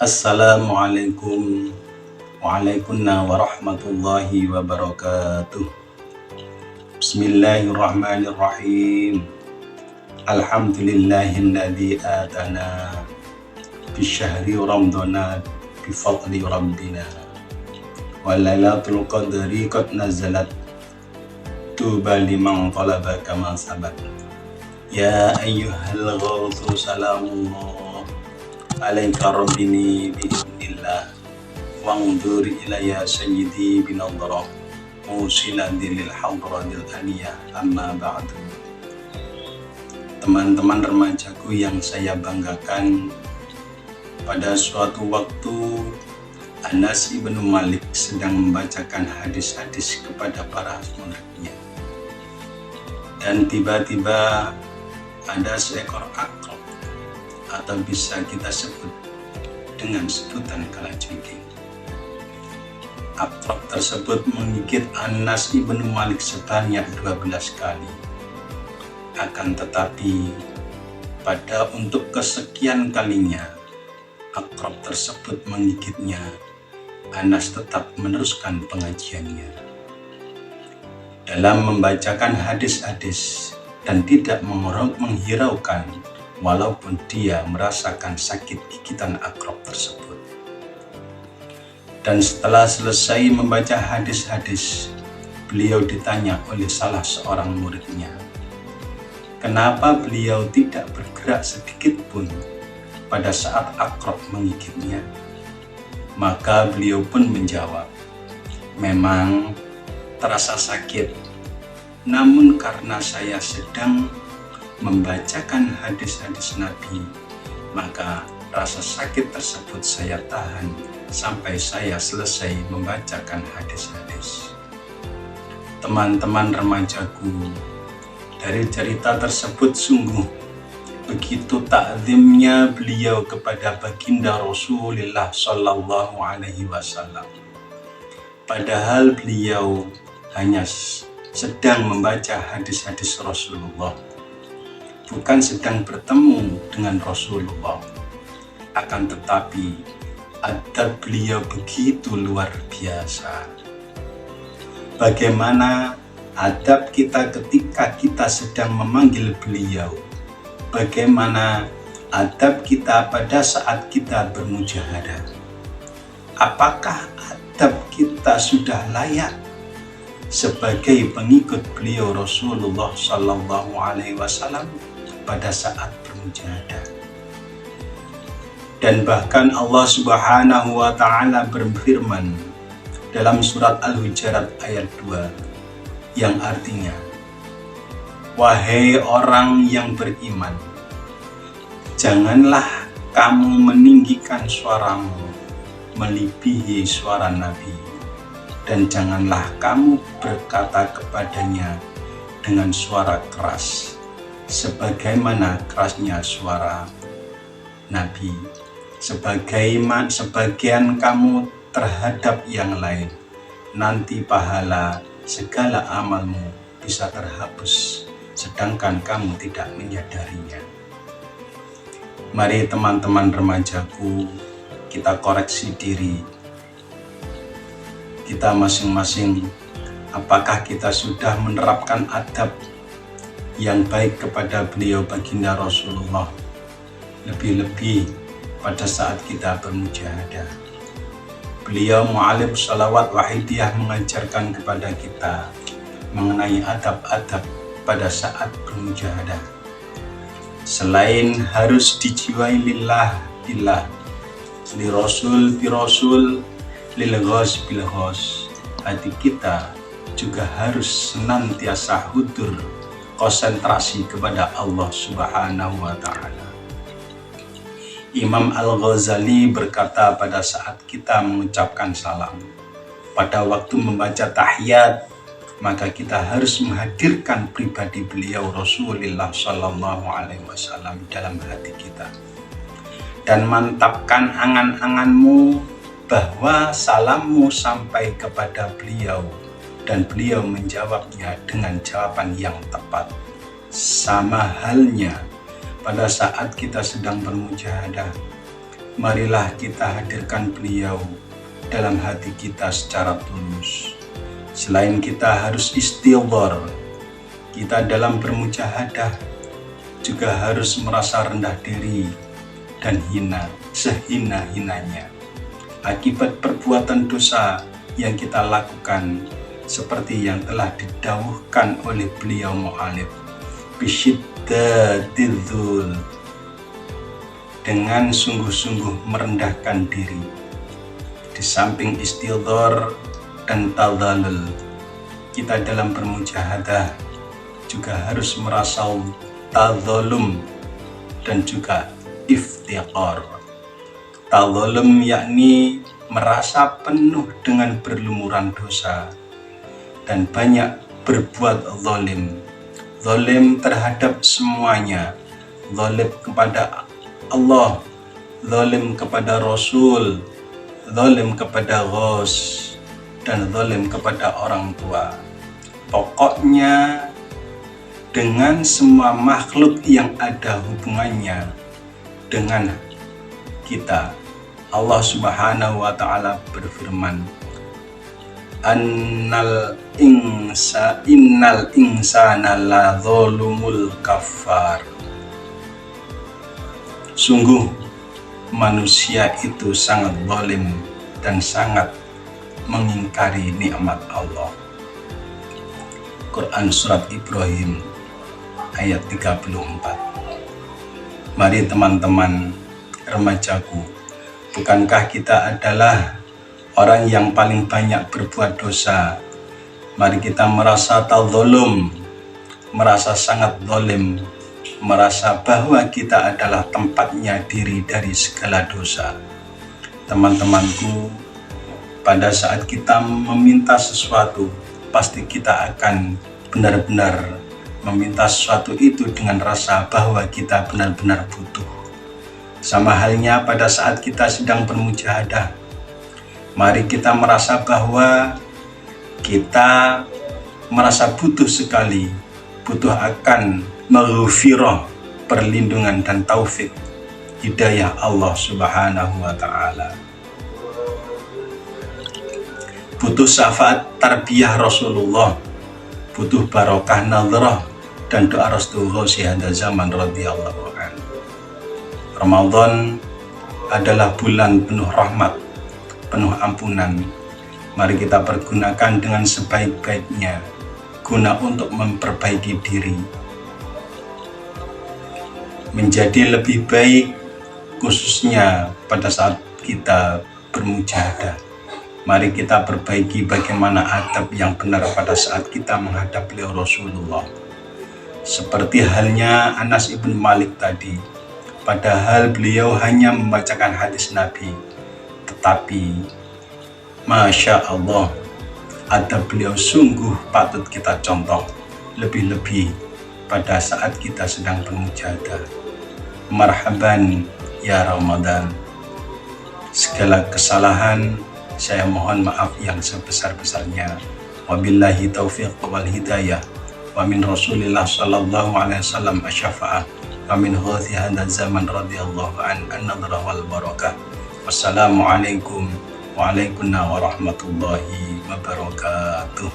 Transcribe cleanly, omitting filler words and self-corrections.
Assalamualaikum warahmatullahi wabarakatuh. Bismillahirrahmanirrahim. Alhamdulillahilladzi atana bisyahri ramadana bifadli rabbina wa lailatul qadri qad nazalat tuba liman talaba kama sabat. Ya ayyuhal ghawthu salamullah alaika rabbini bi'idnillah wangdur ilayya sayyidi binadra musilan dilil hadradil aliyah amma ba'du. Teman-teman remajaku yang saya banggakan, pada suatu waktu Anas ibn Malik sedang membacakan hadis-hadis kepada para muridnya, dan tiba-tiba ada seekor akrab, atau bisa kita sebut dengan sebutan kalajengking. Akrab tersebut menggigit Anas ibn Malik sebanyak 12 kali. Akan tetapi pada untuk kesekian kalinya akrab tersebut menggigitnya, Anas tetap meneruskan pengajiannya dalam membacakan hadis-hadis dan tidak menghiraukan walaupun dia merasakan sakit gigitan akrab tersebut. Dan setelah selesai membaca hadis-hadis, beliau ditanya oleh salah seorang muridnya, kenapa beliau tidak bergerak sedikit pun pada saat akrab menggigitnya? Maka beliau pun menjawab, memang terasa sakit, namun karena saya sedang membacakan hadis-hadis Nabi, maka rasa sakit tersebut saya tahan sampai saya selesai membacakan hadis-hadis. Teman-teman remajaku, dari cerita tersebut sungguh begitu takzimnya beliau kepada baginda Rasulullah Sallallahu Alaihi Wasallam. Padahal beliau hanya sedang membaca hadis-hadis Rasulullah, bukan sedang bertemu dengan Rasulullah. Akan tetapi adab beliau begitu luar biasa. Bagaimana adab kita ketika kita sedang memanggil beliau? Bagaimana adab kita pada saat kita bermujahadah? Apakah adab kita sudah layak sebagai pengikut beliau Rasulullah Sallallahu Alaihi Wasallam pada saat bermujahadah? Dan bahkan Allah Subhanahu wa Ta'ala berfirman dalam surat Al-Hujurat ayat 2 yang artinya, wahai orang yang beriman, janganlah kamu meninggikan suaramu melebihi suara Nabi, dan janganlah kamu berkata kepadanya dengan suara keras sebagaimana kerasnya suara Nabi, sebagian kamu terhadap yang lain, nanti pahala segala amalmu bisa terhapus sedangkan kamu tidak menyadarinya. Mari teman-teman remajaku, kita koreksi diri kita masing-masing. Apakah kita sudah menerapkan adab yang baik kepada beliau baginda Rasulullah, lebih-lebih pada saat kita bermujahadah? Beliau mu'alim salawat wahidiyah mengajarkan kepada kita mengenai adab-adab pada saat bermujahadah. Selain harus dijiwai lillah billah, li rasul bi rasul, lil ghos bil ghos, hati kita juga harus senantiasa hudur, konsentrasi kepada Allah Subhanahu wa Ta'ala. Imam Al-Ghazali berkata pada saat kita mengucapkan salam, pada waktu membaca tahiyat, maka kita harus menghadirkan pribadi beliau Rasulullah Sallallahu Alaihi Wasallam dalam hati kita, dan mantapkan angan-anganmu bahwa salammu sampai kepada beliau dan beliau menjawabnya dengan jawaban yang tepat. Sama halnya pada saat kita sedang bermujahadah, marilah kita hadirkan beliau dalam hati kita secara tulus. Selain kita harus istighfar, kita dalam bermujahadah juga harus merasa rendah diri dan hina sehina-hinanya akibat perbuatan dosa yang kita lakukan, seperti yang telah didawuhkan oleh beliau mu'alif, bisyiddatidul, dengan sungguh-sungguh merendahkan diri. Di samping istighfar dan tadzallul, kita dalam bermujahadah juga harus merasa tadzallum dan juga iftiqar. Tadzallum yakni merasa penuh dengan berlumuran dosa dan banyak berbuat zalim. Zalim terhadap semuanya, zalim kepada Allah, zalim kepada Rasul, zalim kepada Ghaus, dan zalim kepada orang tua. Pokoknya dengan semua makhluk yang ada hubungannya dengan kita. Allah Subhanahu wa ta'ala berfirman, innal insana la zalumul kafar. Sungguh manusia itu sangat zalim dan sangat mengingkari nikmat Allah. Quran Surat Ibrahim ayat 34. Mari teman-teman remajaku, bukankah kita adalah orang yang paling banyak berbuat dosa? Mari kita merasa tadzallum, merasa sangat zalim, merasa bahwa kita adalah tempatnya diri dari segala dosa. Teman-temanku, pada saat kita meminta sesuatu, pasti kita akan benar-benar meminta sesuatu itu dengan rasa bahwa kita benar-benar butuh. Sama halnya pada saat kita sedang bermujahadah, mari kita merasa bahwa kita merasa butuh sekali, butuh akan maghfirah, perlindungan dan taufik hidayah Allah Subhanahu wa ta'ala. Butuh syafaat tarbiyah Rasulullah, butuh barokah nazarah dan doa restu Ghausi hada zaman radhiyallahu anhu. Ramadan adalah bulan penuh rahmat, penuh ampunan. Mari kita pergunakan dengan sebaik-baiknya guna untuk memperbaiki diri, menjadi lebih baik, khususnya pada saat kita bermujahadah. Mari kita perbaiki bagaimana adab yang benar pada saat kita menghadap beliau Rasulullah. Seperti halnya Anas ibn Malik tadi, padahal beliau hanya membacakan hadis Nabi, tetapi Masya Allah, adab beliau sungguh patut kita contoh, lebih-lebih pada saat kita sedang bermujahadah. Marhaban ya Ramadan. Segala kesalahan saya mohon maaf yang sebesar-besarnya. Wabillahi taufiq wal hidayah. Wa min Rasulillah sallallahu alaihi wasallam asyafa'ah. Wa min ghauthi hadzal zaman radhiyallahu an-nadhrah wal barakah. Wassalamualaikum warahmatullahi wabarakatuh.